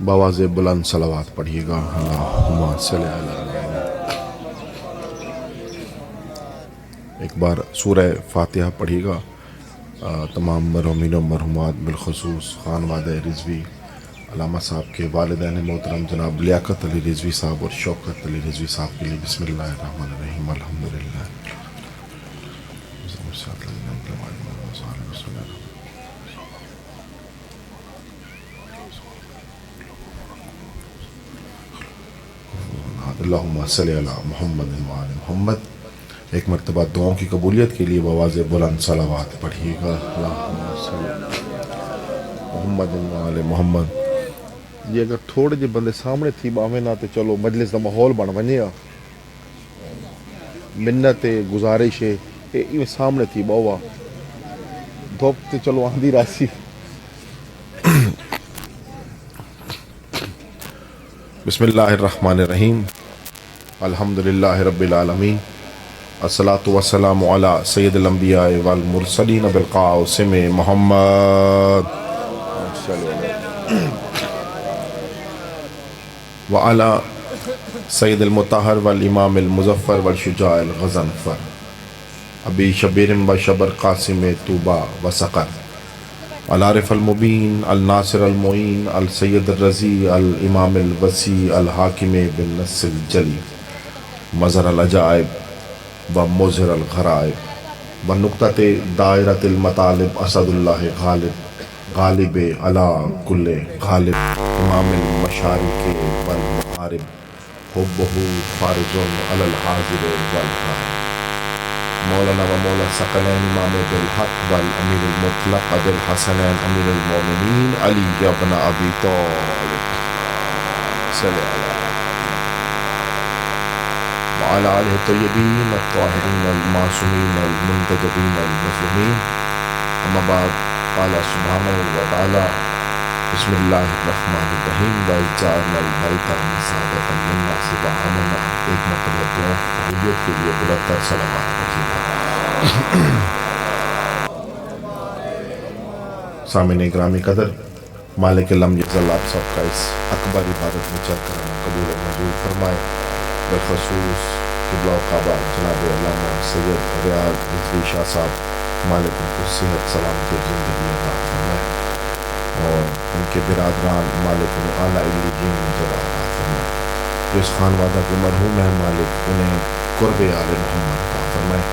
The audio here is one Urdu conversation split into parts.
بواز بلند صلوات پڑھیے گا اللہم صلی علی ایک بار سورہ فاتحہ پڑھیے گا تمام مرحومین و مرحومات بالخصوص خانوادہ رضوی علامہ صاحب کے والدین محترم جناب لیاقت علی رضوی صاحب اور شوکت علی رضوی صاحب کے لیے بسم اللہ الرحمن الرحیم الحمدللہ اللہم صلی علی محمد وعلی محمد۔ ایک مرتبہ دعاؤں کی قبولیت کے لیے بواز بلند صلوات پڑھیے گا اللہم صلی علی محمد وعلی محمد۔ یہ اگر تھوڑے جے بندے سامنے تھی باویں نہ تے چلو مجلس دا ماحول بن ونجے منت گزارش ہے یہ سامنے تھی باوا دھوپ تے چلو آندھی راسی۔ بسم اللہ الرحمن الرحیم الحمدللہ رب العالمین الصلاۃ والسلام علی سید الانبیاء والمرسلین بالقاسم محمد وعلی سید المطہر والامام المظفر والشجاع الغضنفر ابی شبیر و شبر قاسم طوبہ و سقر العارف المبین الناصر المعین السید الرضی الامام الوسیع الحاکم بالنص الجلی مظہر العجائب و مظہر الغرائب و نقطۃ دائرۃ المطالب اسد اللہ غالب غالب علی کل غالب امام المشارق والمغارب حبہ فارض علی الحاضر والغائب مولانا و مولا ثقلین امام بالحق والامیر المطلق ابی الحسنین امیر المومنین علی ابن ابی طالب صلی اللہ وعلی آلہ الطیبین الطاہرین المعصومین المنتجبین المظلومین اما بعد قال سبحانہ وتعالی بسم اللہ الرحمن الرحیم وَإِذْ جَعَلْنَا الْبَيْتَ مِثَابَةً لِلنَّاسِ وَأَمْنًا۔ ایک مرتبہ دعا قبولیت کے لیے بلند تر صلوات پڑھیے گا۔ سامعین گرامی قدر مالک لم یزل آپ سب کا اس اکبر عبادت میں چل کر قبول و منظور فرمائے۔ بالخصوص قبلہ و کعبہ جناب علامہ سید ریاض رضوی شاہ صاحب مالک ان کو صحت سلامتی زندگی عطا فرمائے اور ان کے برادران مالک انہیں اعلیٰ علیین جگہ عطا فرمائے۔ جو اس خانوادہ کے مرحوم ہیں مالک انہیں قرب آل محمد عطا فرمائے۔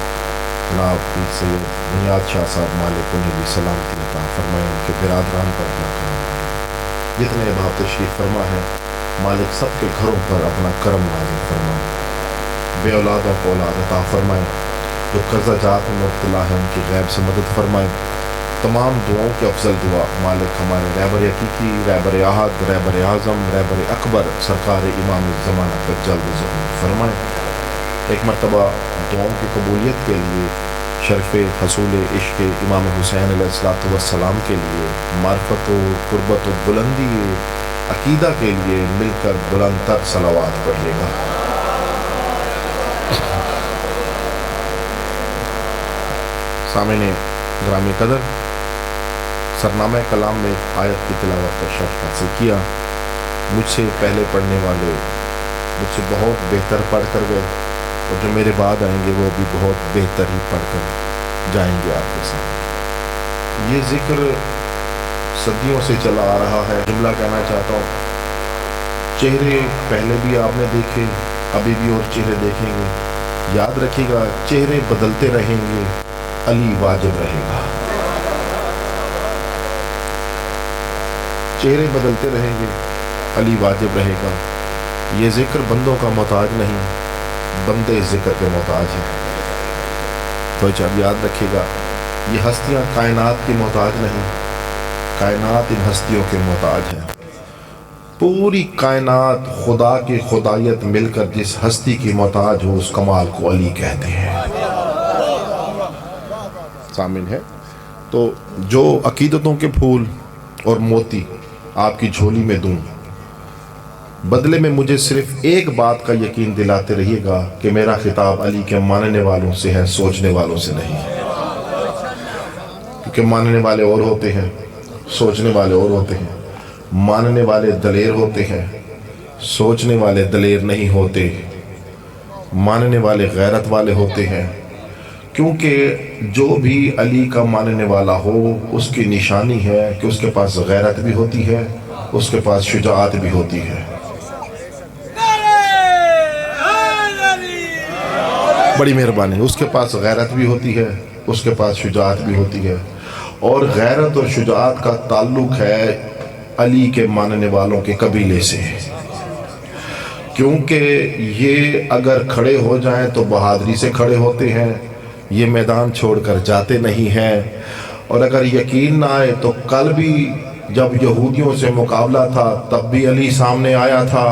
جناب پیر سید بنیاد شاہ صاحب مالک انہیں بھی سلامتی عطا فرمائے، ان کے برادران پر اپنا کرم نازل۔ جتنے احباب تشریف فرما ہے مالک سب کے گھروں پر اپنا کرم نازل فرمائے، بے اولادوں کو اولاد عطا فرمائے، جو قرضہ جات میں مبتلا ہے ان کی غیب سے مدد فرمائے۔ تمام دعاؤں کے افضل دعا مالک ہمارے رہبر حقیقی، رہبر احد، رہبر اعظم، رہبر اکبر سرکار امام الزمانہ پر جلد ظہور فرمائے۔ ایک مرتبہ دعاؤں کی قبولیت کے لیے شرف حصول عشق امام حسین علیہ السلام کے لیے معرفت و قربت و بلندی عقیدہ کے لیے مل کر بلند تر صلوات پڑھیے گا۔ سامعین گرامی قدر سرنامہ کلام میں ایک آیت کی تلاوت کا شرف حاصل کیا۔ مجھ سے پہلے پڑھنے والے مجھ سے بہت بہتر پڑھ کر گئے اور جو میرے بعد آئیں گے وہ بھی بہت بہتر ہی پڑھ کر جائیں گے آپ کے ساتھ۔ یہ ذکر صدیوں سے چلا آ رہا ہے۔ جملہ کہنا چاہتا ہوں، چہرے پہلے بھی آپ نے دیکھے، ابھی بھی اور چہرے دیکھیں گے۔ یاد رکھیے گا چہرے بدلتے رہیں گے، علی واجب رہے گا۔ چہرے بدلتے رہیں گے، علی واجب رہے گا۔ یہ ذکر بندوں کا محتاج نہیں، بندے ذکر کے محتاج ہیں۔ تو جب یاد رکھیے گا یہ ہستیاں کائنات کی محتاج نہیں، کائنات ان ہستیوں کے محتاج ہیں۔ پوری کائنات خدا کی خدائیت مل کر جس ہستی کی محتاج ہو اس کمال کو علی کہتے ہیں۔ سامن ہے تو جو عقیدتوں کے پھول اور موتی آپ کی جھولی میں دوں، بدلے میں مجھے صرف ایک بات کا یقین دلاتے رہیے گا کہ میرا خطاب علی کے ماننے والوں سے ہے، سوچنے والوں سے نہیں۔ کیونکہ ماننے والے اور ہوتے ہیں، سوچنے والے اور ہوتے ہیں۔ ماننے والے دلیر ہوتے ہیں، سوچنے والے دلیر نہیں ہوتے، ماننے والے غیرت والے ہوتے ہیں، کیونکہ جو بھی علی کا ماننے والا ہو اس کی نشانی ہے کہ اس کے پاس غیرت بھی ہوتی ہے، اس کے پاس شجاعت بھی ہوتی ہے۔ بڑی مہربانی، اس کے پاس غیرت بھی ہوتی ہے، اس کے پاس شجاعت بھی ہوتی ہے، اور غیرت اور شجاعت کا تعلق ہے علی کے ماننے والوں کے قبیلے سے، کیونکہ یہ اگر کھڑے ہو جائیں تو بہادری سے کھڑے ہوتے ہیں، یہ میدان چھوڑ کر جاتے نہیں ہیں۔ اور اگر یقین نہ آئے تو کل بھی جب یہودیوں سے مقابلہ تھا تب بھی علی سامنے آیا تھا،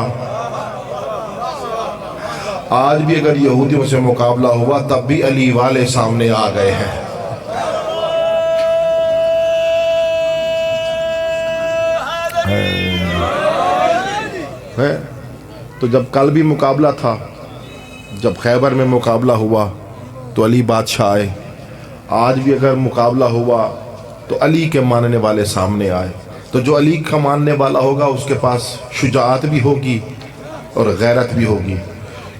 آج بھی اگر یہودیوں سے مقابلہ ہوا تب بھی علی والے سامنے آ گئے ہیں۔ تو جب کل بھی مقابلہ تھا، جب خیبر میں مقابلہ ہوا تو علی بادشاہ آئے، آج بھی اگر مقابلہ ہوا تو علی کے ماننے والے سامنے آئے۔ تو جو علی کا ماننے والا ہوگا اس کے پاس شجاعت بھی ہوگی اور غیرت بھی ہوگی،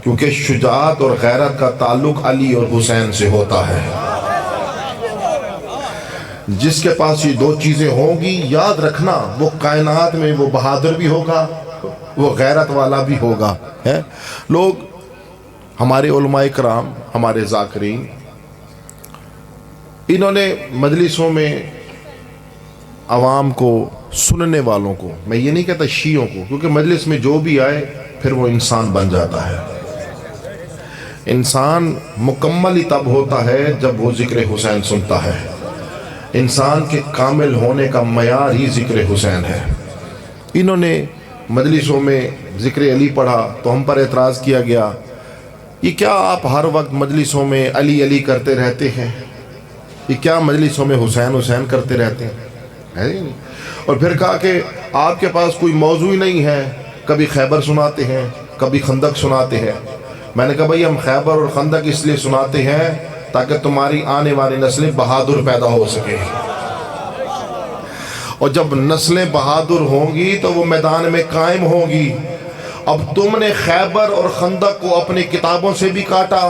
کیونکہ شجاعت اور غیرت کا تعلق علی اور حسین سے ہوتا ہے۔ جس کے پاس یہ دو چیزیں ہوں گی، یاد رکھنا وہ کائنات میں وہ بہادر بھی ہوگا، وہ غیرت والا بھی ہوگا۔ لوگ ہمارے علماء کرام، ہمارے ذاکرین، انہوں نے مجلسوں میں عوام کو، سننے والوں کو، میں یہ نہیں کہتا شیعوں کو، کیونکہ مجلس میں جو بھی آئے پھر وہ انسان بن جاتا ہے۔ انسان مکمل ہی تب ہوتا ہے جب وہ ذکر حسین سنتا ہے۔ انسان کے کامل ہونے کا معیار ہی ذکر حسین ہے۔ انہوں نے مجلسوں میں ذکر علی پڑھا تو ہم پر اعتراض کیا گیا، یہ کیا آپ ہر وقت مجلسوں میں علی علی کرتے رہتے ہیں؟ یہ کیا مجلسوں میں حسین حسین کرتے رہتے ہیں؟ اور پھر کہا کہ آپ کے پاس کوئی موضوع ہی نہیں ہے، کبھی خیبر سناتے ہیں، کبھی خندق سناتے ہیں۔ میں نے کہا بھائی ہم خیبر اور خندق اس لیے سناتے ہیں تاکہ تمہاری آنے والی نسلیں بہادر پیدا ہو سکے، اور جب نسلیں بہادر ہوں گی تو وہ میدان میں قائم ہوں گی۔ اب تم نے خیبر اور خندق کو اپنی کتابوں سے بھی کاٹا،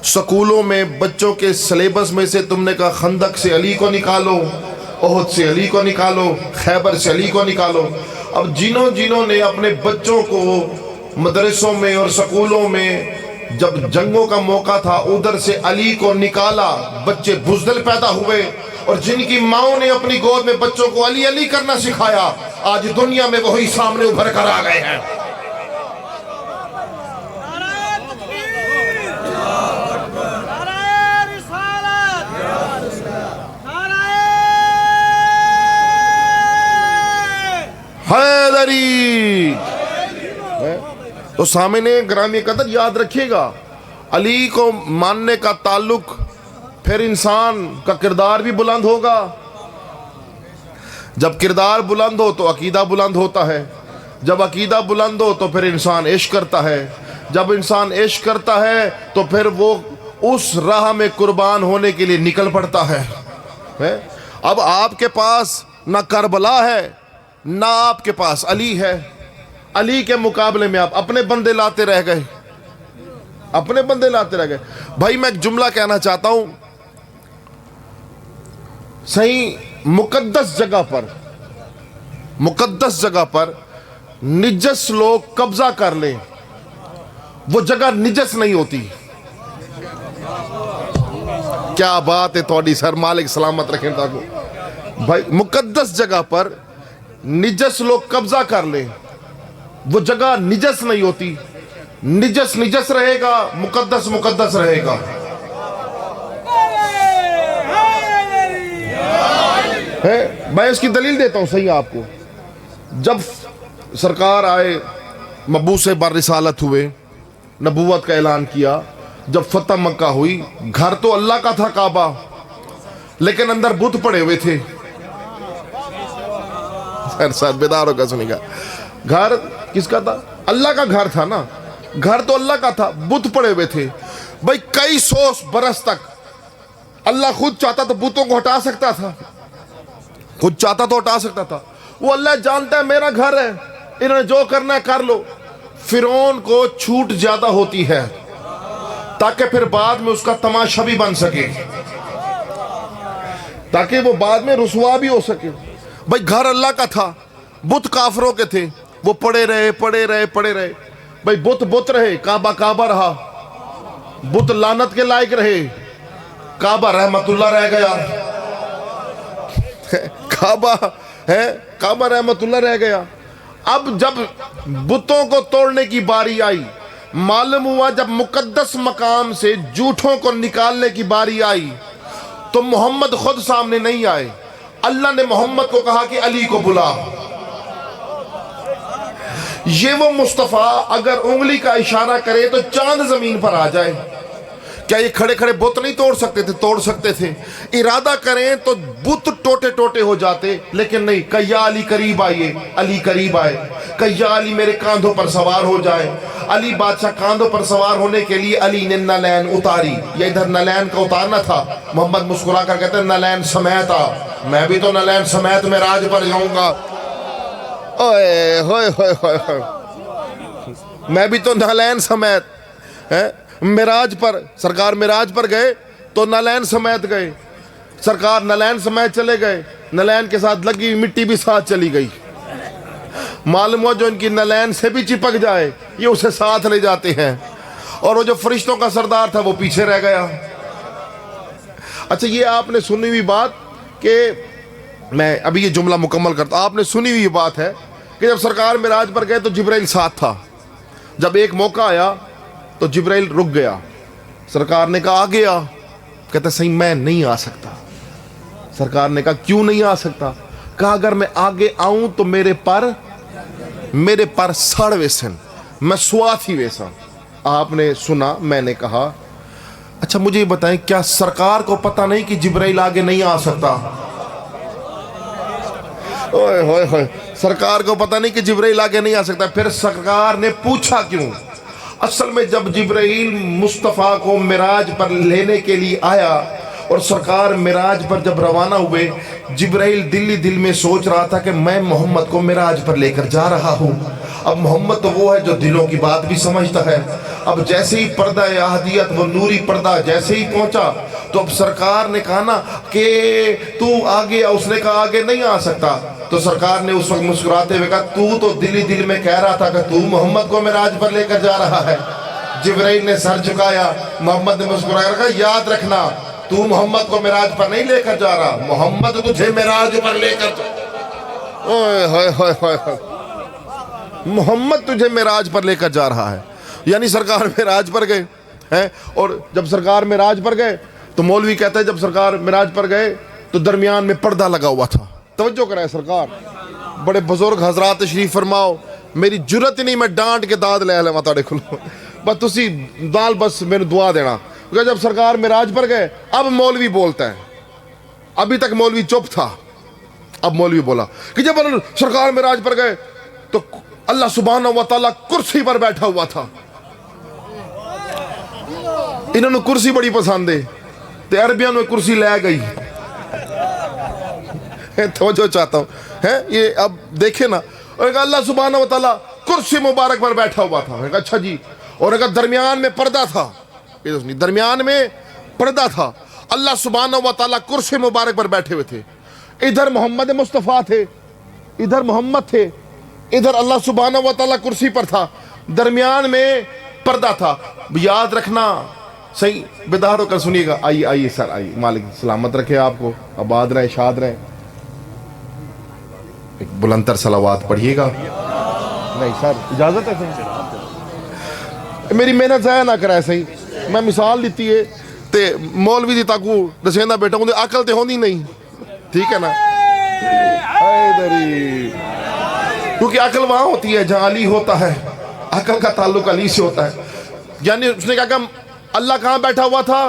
سکولوں میں بچوں کے سلیبس میں سے تم نے کہا خندق سے علی کو نکالو، احد سے علی کو نکالو، خیبر سے علی کو نکالو۔ اب جنہوں نے اپنے بچوں کو مدرسوں میں اور سکولوں میں جب جنگوں کا موقع تھا ادھر سے علی کو نکالا، بچے بزدل پیدا ہوئے، اور جن کی ماؤں نے اپنی گود میں بچوں کو علی علی کرنا سکھایا، آج دنیا میں وہی سامنے ابھر کر آ گئے ہیں۔ حیدری! تو سامنے گرامی قدر یاد رکھیے گا، علی کو ماننے کا تعلق، پھر انسان کا کردار بھی بلند ہوگا۔ جب کردار بلند ہو تو عقیدہ بلند ہوتا ہے، جب عقیدہ بلند ہو تو پھر انسان عشق کرتا ہے، جب انسان عشق کرتا ہے تو پھر وہ اس راہ میں قربان ہونے کے لیے نکل پڑتا ہے۔ اب آپ کے پاس نہ کربلا ہے نہ آپ کے پاس علی ہے، علی کے مقابلے میں آپ اپنے بندے لاتے رہ گئے، اپنے بندے لاتے رہ گئے۔ بھائی میں ایک جملہ کہنا چاہتا ہوں، صحیح مقدس جگہ پر نجس لوگ قبضہ کر لیں، وہ جگہ نجس نہیں ہوتی۔ کیا بات ہے تھوڑی سر، مالک سلامت رکھیں تاکو بھائی، مقدس جگہ پر نجس لوگ قبضہ کر لیں، وہ جگہ نجس نہیں ہوتی۔ نجس نجس رہے گا، مقدس مقدس رہے گا۔ میں اس کی دلیل دیتا ہوں صحیح آپ کو۔ جب سرکار آئے، مبعوث بر رسالت ہوئے، نبوت کا اعلان کیا، جب فتح مکہ ہوئی، گھر تو اللہ کا تھا کعبہ، لیکن اندر بت پڑے ہوئے تھے۔ ساتھ بیداروں کا سنی گا، گھر کس کا تھا؟ اللہ کا گھر تھا نا، گھر تو اللہ کا تھا، بت پڑے ہوئے تھے۔ بھائی کئی سو برس تک اللہ خود چاہتا تو بتوں کو ہٹا سکتا تھا، خود چاہتا تو ہٹا سکتا تھا. وہ اللہ جانتا ہے میرا گھر ہے, انہوں نے جو کرنا ہے کر لو. فرعون کو چھوٹ زیادہ ہوتی ہے تاکہ پھر بعد میں اس کا تماشا بھی بن سکے, تاکہ وہ بعد میں رسوا بھی ہو سکے. بھائی گھر اللہ کا تھا, بت کافروں کے تھے, وہ پڑے رہے. بھائی بت رہے, کعبہ کعبہ رہا. بت لعنت کے لائق رہے, کعبہ رحمت اللہ رہ گیا. کعبہ رحمت اللہ رہ گیا. اب جب بتوں کو توڑنے کی باری آئی, معلوم ہوا جب مقدس مقام سے جھوٹوں کو نکالنے کی باری آئی تو محمد خود سامنے نہیں آئے. اللہ نے محمد کو کہا کہ علی کو بلا. یہ وہ مصطفیٰ اگر انگلی کا اشارہ کرے تو چاند زمین پر آ جائے. کیا یہ کھڑے کھڑے بت نہیں توڑ سکتے تھے؟ توڑ سکتے تھے. ارادہ کریں تو بت ٹوٹے ٹوٹے ہو جاتے, لیکن نہیں. کہ یا علی قریب آئیے, علی قریب آئے. کہ یا علی میرے کاندھوں پر سوار ہو جائے. علی بادشاہ کاندھوں پر سوار ہونے کے لیے علی نے نلین اتاری. یہ ادھر نلین کا اتارنا تھا. محمد مسکرا کر کہتے ہیں نلین سمیت آ. میں بھی تو نلین سمیت معراج پر جاؤں گا. اوئے ہوئے ہوئے ہوئے, میں بھی تو نلین سمیت معراج پر. سرکار معراج پر گئے تو نلین سمیت گئے. سرکار نلین سمیت چلے گئے, نلین کے ساتھ لگی مٹی بھی ساتھ چلی گئی. معلوم ہوا جو ان کی نلین سے بھی چپک جائے یہ اسے ساتھ لے جاتے ہیں. اور وہ جو فرشتوں کا سردار تھا وہ پیچھے رہ گیا. اچھا, یہ آپ نے سنی ہوئی بات کہ میں ابھی یہ جملہ مکمل کرتا. آپ نے سنی ہوئی بات ہے کہ جب سرکار معراج پر گئے تو جبرائیل ساتھ تھا. جب ایک موقع آیا تو جبرائیل رک گیا. سرکار نے کہا آگے آ. کہتا صحیح میں نہیں آ سکتا. سرکار نے کہا کیوں نہیں آ سکتا؟ کہا اگر میں آگے آؤں تو میرے پر سڑ ویسن, میں سوات ہی ویسا. آپ نے سنا, میں نے کہا اچھا مجھے یہ بتائیں کیا سرکار کو پتہ نہیں کہ جبرائیل آگے نہیں آ سکتا؟ اوئے ہوئے ہوئے, سرکار کو پتہ نہیں کہ جبرائیل آگے نہیں آ سکتا. پھر سرکار نے پوچھا کیوں؟ اصل میں جب جبرائیل مصطفیٰ کو معراج پر لینے کے لیے آیا اور سرکار معراج پر جب روانہ ہوئے, جبرائیل دل میں سوچ رہا تھا کہ میں محمد کو معراج پر لے کر جا رہا ہوں. اب محمد تو وہ ہے جو دلوں کی بات بھی سمجھتا ہے. اب جیسے ہی پردہ احدیت, وہ نوری پردہ جیسے ہی پہنچا تو اب سرکار نے کہا نا کہ تو آگے. اس نے کہا آگے نہیں آ سکتا. تو سرکار نے اس وقت مسکراتے ہوئے کہا تو دل میں کہہ رہا تھا کہ تو محمد کو معراج پر لے کر جا رہا ہے. جبرائیل نے سر جھکایا, محمد نے مسکرایا کہا یاد رکھنا تو محمد کو معراج پر نہیں لے کر جا رہا, محمد تجھے معراج پر لے کر محمد تجھے معراج پر لے کر جا رہا ہے. یعنی سرکار معراج پر گئے ہیں. اور جب سرکار معراج پر گئے تو مولوی کہتا ہے جب سرکار معراج پر گئے تو درمیان میں پردہ لگا ہوا تھا. توجہ کرائے سرکار, بڑے بزرگ حضرات تشریف فرماؤ. میری جرت نہیں میں ڈانٹ کے داد لے لوا تاڑے کھلو, بس تسی دال بس میرے دعا دینا. کیونکہ جب سرکار معراج پر گئے اب مولوی بولتا ہے. ابھی تک مولوی چپ تھا, اب مولوی بولا کہ جب سرکار معراج پر گئے تو اللہ سبحانہ و تعالیٰ کرسی پر بیٹھا ہوا تھا. انہوں نے کرسی بڑی پسند ہے تو عربیاں نے کرسی لے گئی. توجہ چاہتا ہوں یہ اب دیکھیں نا. اور اللہ سبحانہ و تعالیٰ کرسی مبارک پر بیٹھا ہوا تھا. اچھا جی, اور درمیان میں پردہ تھا. درمیان میں پردہ تھا. اللہ سبحانہ و تعالیٰ کرسی مبارک پر بیٹھے ہوئے تھے. ادھر محمد مصطفیٰ تھے, ادھر محمد تھے, ادھر اللہ سبحانہ و تعالیٰ کرسی پر تھا, درمیان میں پردہ تھا. یاد رکھنا صحیح بیدار ہو کر سنیے گا. آئیے سر آئیے, مالک سلامت رکھے آپ کو, آباد رہے, شاد رہے. ایک بلندر صلوات پڑھیے گا. نہیں سر اجازت ہے صحیح, میری محنت ضائع نہ کرائے صحیح. میں مثال دیتی ہے تے مولوی دی تاکو دسیندہ بیٹا ہوں, عقل تے ہونی نہیں, ٹھیک ہے نا. کیونکہ عقل وہاں ہوتی ہے جہاں علی ہوتا ہے. عقل کا تعلق علی سے ہوتا ہے. یعنی اس نے کہا کہ اللہ کہاں بیٹھا ہوا تھا؟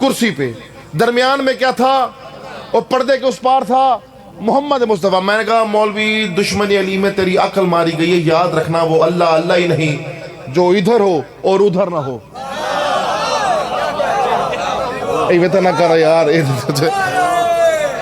کرسی پہ. درمیان میں کیا تھا؟ اور پردے کے اس پار تھا محمد مصطفیٰ. میں نے کہا مولوی دشمن علی میں تیری عقل ماری گئی ہے. یاد رکھنا وہ اللہ ہی نہیں جو ادھر ہو اور ادھر نہ ہو. نہ کرا یار,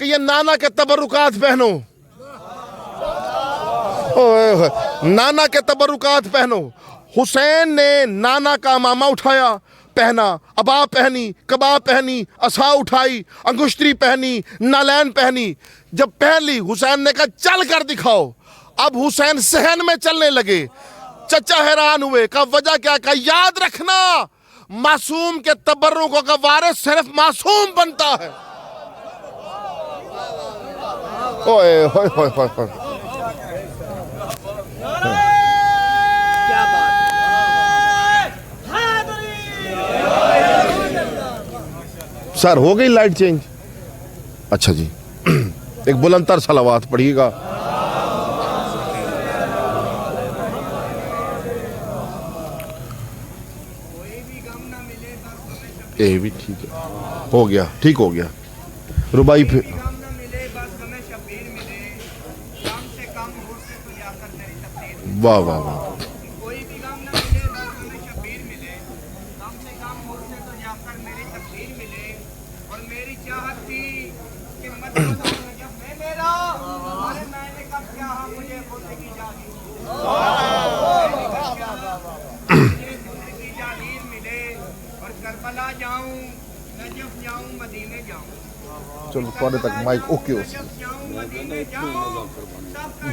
کہ یہ نانا کے تبرکات پہنو، نانا کے تبرکات پہنو۔ حسین نے نانا کا امامہ اٹھایا، پہنا، ابا پہنی، کبا پہنی، عصا اٹھائی، انگشتری پہنی، نالین پہنی۔ جب پہن لی حسین نے کہا چل کر دکھاؤ۔ اب حسین صحن میں چلنے لگے۔ چچا حیران ہوئے، کہا وجہ کیا؟ کہا یاد رکھنا معصوم کے تبرکوں کا وارث صرف معصوم بنتا ہے۔ اوئے ہوئے ہوئے ہوئے ہوئے، سر ہو گئی لائٹ چینج؟ اچھا جی، ایک بلند تر صلوات پڑھیے گا۔ اے بھی ٹھیک ہے، ہو گیا، ٹھیک ہو گیا۔ ربائی پھر واہ واہ واہ، چلو تھوڑے تک مائک اوکے ہو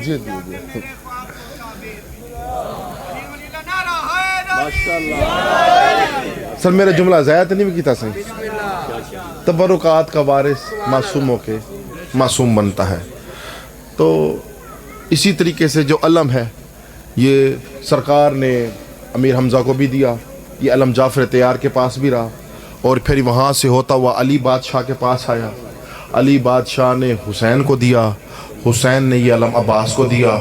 جی جی جی۔ سر میرا جملہ ضائع تو نہیں کیتا صحیح؟ تبرکات کا وارث معصوموں کے معصوم بنتا ہے۔ تو اسی طریقے سے جو علم ہے یہ سرکار نے امیر حمزہ کو بھی دیا، یہ علم جعفر طیار کے پاس بھی رہا، اور پھر وہاں سے ہوتا ہوا علی بادشاہ کے پاس آیا۔ علی بادشاہ نے حسین کو دیا، حسین نے یہ علم عباس کو دیا،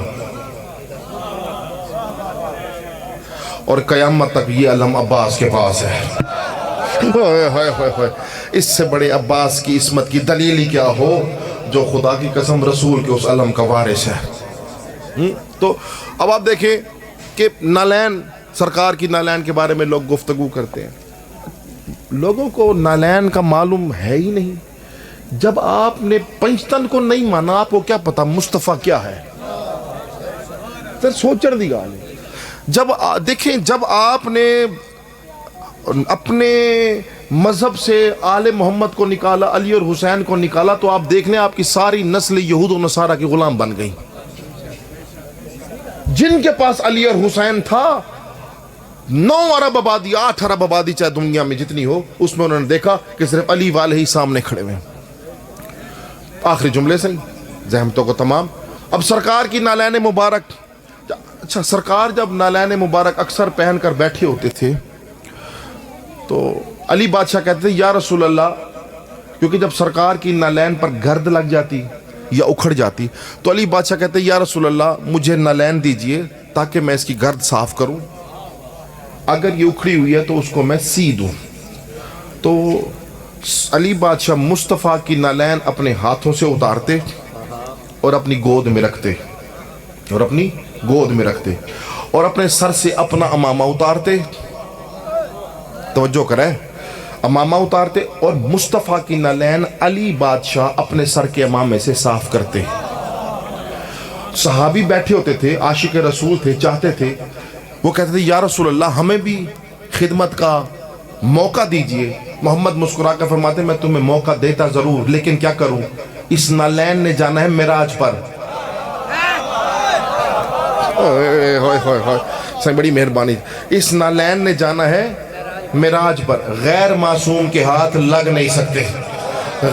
اور قیامت تک یہ علم عباس کے پاس ہے۔ اس سے بڑے عباس کی عصمت کی دلیل ہی کیا ہو جو خدا کی قسم رسول کے اس علم کا وارث ہے۔ تو اب آپ دیکھیں کہ نالین، سرکار کی نالین کے بارے میں لوگ گفتگو کرتے ہیں، لوگوں کو نالین کا معلوم ہے ہی نہیں۔ جب آپ نے پنجتن کو نہیں مانا، آپ کو کیا پتا مصطفیٰ کیا ہے؟ پھر سوچڑ دی گال ہے۔ جب دیکھیں، جب آپ نے اپنے مذہب سے آل محمد کو نکالا، علی اور حسین کو نکالا، تو آپ دیکھ لیں آپ کی ساری نسل یہود و نصارہ کی غلام بن گئی۔ جن کے پاس علی اور حسین تھا، 9 ارب آبادی، 8 ارب آبادی چاہے دنیا میں جتنی ہو، اس میں انہوں نے دیکھا کہ صرف علی والے ہی سامنے کھڑے ہوئے۔ آخری جملے سے زحمتوں کو تمام۔ اب سرکار کی نالین مبارک، اچھا سرکار جب نالین مبارک اکثر پہن کر بیٹھے ہوتے تھے تو علی بادشاہ کہتے تھے یا رسول اللہ، کیونکہ جب سرکار کی نالین پر گرد لگ جاتی یا اکھڑ جاتی تو علی بادشاہ کہتے یا رسول اللہ مجھے نالین دیجئے تاکہ میں اس کی گرد صاف کروں، اگر یہ اکھڑی ہوئی ہے تو اس کو میں سی دوں۔ تو علی بادشاہ مصطفیٰ کی نالین اپنے ہاتھوں سے اتارتے اور اپنی گود میں رکھتے، اور اپنے سر سے اپنا امامہ اتارتے، توجہ کریں، امامہ اتارتے، اور مصطفیٰ کی نالین علی بادشاہ اپنے سر کے امامے سے صاف کرتے۔ صحابی بیٹھے ہوتے تھے، عاشق رسول تھے، چاہتے تھے، وہ کہتے تھے یا رسول اللہ ہمیں بھی خدمت کا موقع دیجئے۔ محمد مسکرا کر فرماتے میں تمہیں موقع دیتا ضرور، لیکن کیا کروں، اس نالین نے جانا ہے معراج پر۔ بڑی مہربانی، اس نالین نے جانا ہے معراج پر۔ غیر معصوم کے ہاتھ لگ نہیں سکتے،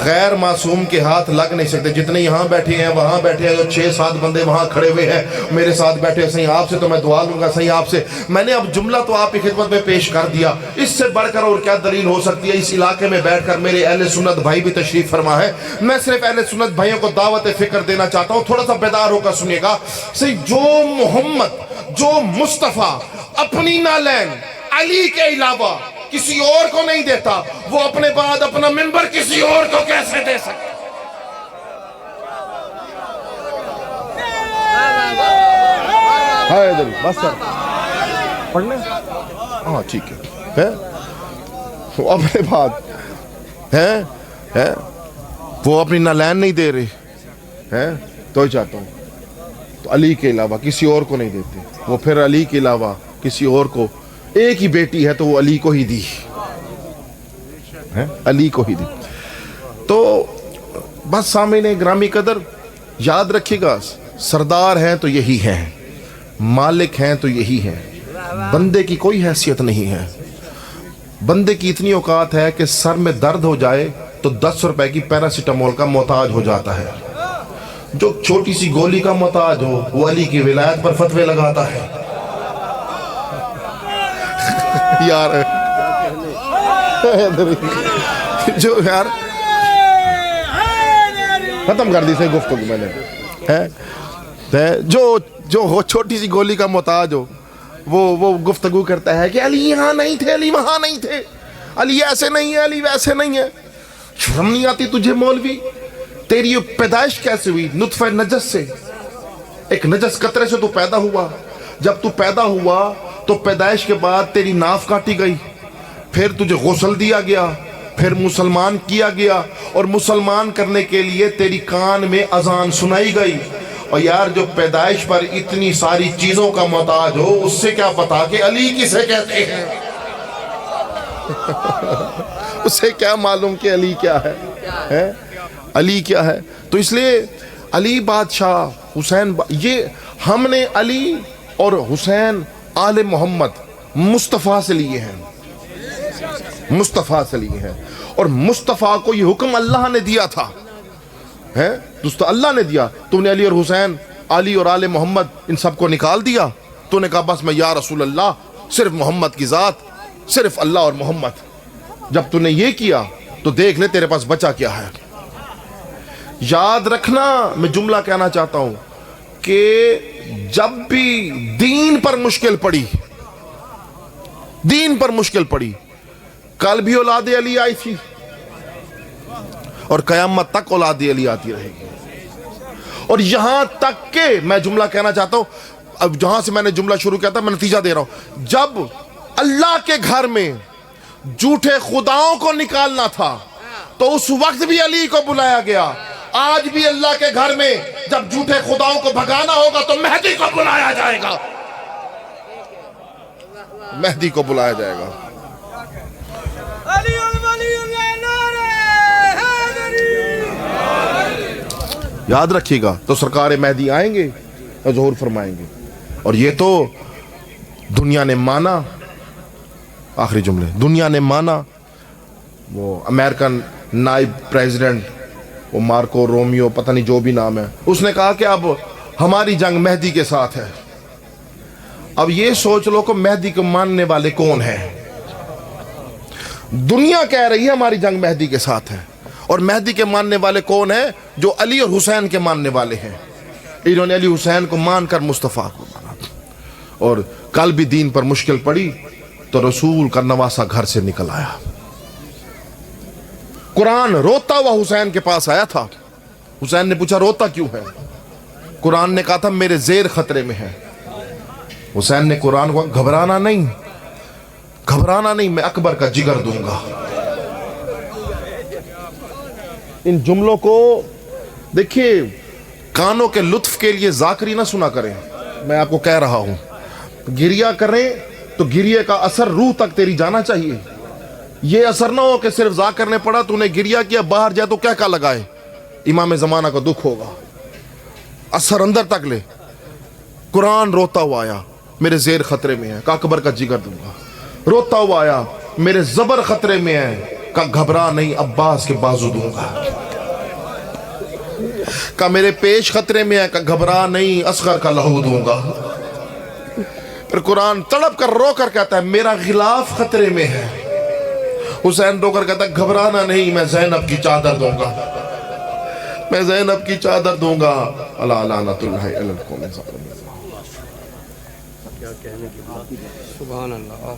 غیر معصوم کے ہاتھ لگ نہیں سکتے۔ جتنے یہاں بیٹھے ہیں، وہاں بیٹھے ہیں، جو 6-7 بندے وہاں کھڑے ہوئے ہیں میرے ساتھ بیٹھے ہیں، صحیح آپ سے تو میں دعا لوں گا، صحیح آپ سے میں نے اب جملہ تو آپ کی خدمت میں پیش کر دیا، اس سے بڑھ کر اور کیا دلیل ہو سکتی ہے؟ اس علاقے میں بیٹھ کر میرے اہل سنت بھائی بھی تشریف فرما ہے، میں صرف اہل سنت بھائیوں کو دعوت فکر دینا چاہتا ہوں، تھوڑا سا بیدار ہو کر سنیے گا۔ صحیح، جو محمد، جو مصطفیٰ اپنی نالین علی کے علاوہ کسی اور کو نہیں دیتا، وہ اپنے بعد اپنا منبر کسی اور کو کیسے دے سکتا؟ بس سر پڑھنے، ہاں ٹھیک ہے، اپنے بعد ہے وہ اپنی نالین نہیں دے رہے ہیں تو چاہتا ہوں تو علی کے علاوہ کسی اور کو نہیں دیتے، وہ پھر علی کے علاوہ کسی اور کو، ایک ہی بیٹی ہے تو وہ علی کو ہی دی، علی کو ہی دی۔ تو بس سامعین گرامی قدر یاد رکھیے گا، سردار ہیں تو یہی ہیں، مالک ہیں تو یہی ہیں، بندے کی کوئی حیثیت نہیں ہے۔ بندے کی اتنی اوقات ہے کہ سر میں درد ہو جائے تو 10 روپے کی پیراسیٹامول کا محتاج ہو جاتا ہے، جو چھوٹی سی گولی کا محتاج ہو وہ علی کی ولایت پر فتوے لگاتا ہے۔ یار جو یار ختم کر دی سے گفتگو میں نے، جو چھوٹی سی گولی کا محتاج ہو وہ گفتگو کرتا ہے کہ علی یہاں نہیں تھے، علی وہاں نہیں تھے، علی ایسے نہیں ہے، علی ویسے نہیں ہے۔ شرم نہیں آتی تجھے مولوی؟ تیری پیدائش کیسے ہوئی؟ نطفہ نجس سے، ایک نجس قطرے سے تو پیدا ہوا۔ جب تو پیدا ہوا تو پیدائش کے بعد تیری ناف کاٹی گئی، پھر تجھے غسل دیا گیا، پھر مسلمان کیا گیا، اور مسلمان کرنے کے لیے تیری کان میں اذان سنائی گئی۔ اور یار جو پیدائش پر اتنی ساری چیزوں کا محتاج ہو، اس سے کیا پتا کہ علی کسے کہتے ہیں؟ اسے کیا معلوم کہ علی کیا ہے؟ علی کیا ہے؟ تو اس لیے علی بادشاہ، حسین یہ ہم نے علی اور حسین آل محمد مصطفیٰ سے لیے ہیں، مصطفیٰ سے لیے ہیں، اور مصطفیٰ کو یہ حکم اللہ نے دیا تھا، دوستو اللہ نے دیا۔ تم نے علی اور حسین، علی اور آل محمد ان سب کو نکال دیا، تو نے کہا بس میں یا رسول اللہ، صرف محمد کی ذات، صرف اللہ اور محمد۔ جب تو نے یہ کیا تو دیکھ لے تیرے پاس بچا کیا ہے۔ یاد رکھنا، میں جملہ کہنا چاہتا ہوں کہ جب بھی دین پر مشکل پڑی، دین پر مشکل پڑی، کل بھی اولاد علی آئی تھی اور قیامت تک اولاد علی آتی رہے گی۔ اور یہاں تک کہ میں جملہ کہنا چاہتا ہوں، اب جہاں سے میں نے جملہ شروع کیا تھا میں نتیجہ دے رہا ہوں، جب اللہ کے گھر میں جھوٹے خداؤں کو نکالنا تھا تو اس وقت بھی علی کو بلایا گیا۔ آج بھی اللہ کے گھر میں جب جھوٹے خداؤں کو بھگانا ہوگا تو مہدی کو بلایا جائے گا، مہدی کو بلایا جائے گا۔ یاد رکھیے گا، تو سرکار مہدی آئیں گے اور ظہور فرمائیں گے، اور یہ تو دنیا نے مانا۔ آخری جملے، دنیا نے مانا۔ وہ امریکن نائب پریزیڈنٹ، وہ مارکو رومیو، پتہ نہیں جو بھی نام ہے، اس نے کہا کہ اب ہماری جنگ مہدی کے ساتھ ہے۔ اب یہ سوچ لو کہ مہدی کو ماننے والے کون ہیں؟ دنیا کہہ رہی ہے ہماری جنگ مہدی کے ساتھ ہے، اور مہدی کے ماننے والے کون ہیں؟ جو علی اور حسین کے ماننے والے ہیں۔ انہوں نے علی حسین کو مان کر مصطفیٰ کو مانا، اور کل بھی دین پر مشکل پڑی تو رسول کا نواسا گھر سے نکل آیا۔ قرآن روتا ہوا حسین کے پاس آیا تھا، حسین نے پوچھا روتا کیوں ہے؟ قرآن نے کہا تھا میرے زیر خطرے میں ہے۔ حسین نے قرآن کو گھبرانا نہیں، گھبرانا نہیں، میں اکبر کا جگر دوں گا۔ ان جملوں کو دیکھیے، کانوں کے لطف کے لیے ذاکری نہ سنا کریں، میں آپ کو کہہ رہا ہوں، گریہ کریں تو گریہ کا اثر روح تک تیری جانا چاہیے۔ یہ اثر نہ ہو کہ صرف ذاکر نے پڑھا، تو نے گریہ کیا، باہر جائے تو کیا لگائے، امام زمانہ کو دکھ ہوگا۔ اثر اندر تک لے۔ قرآن روتا ہوا آیا، میرے زیر خطرے میں ہے، کہ اکبر کا جگر دوں گا۔ روتا ہوا آیا، میرے زبر خطرے میں ہے، کہ گھبرا نہیں، عباس کے بازو دوں گا۔ کہ میرے پیش خطرے میں ہے، کہ گھبرا نہیں، اصغر کا لہو دوں گا۔ پھر قرآن تڑپ کر رو کر کہتا ہے میرا غلاف خطرے میں ہے۔ حسین رو کر کہتا ہے گھبرانا نہیں، میں زینب کی چادر دوں گا، میں زینب کی چادر دوں گا۔ اللہ لعنت اللہ علی القوم الظالمین۔ سبحان اللہ۔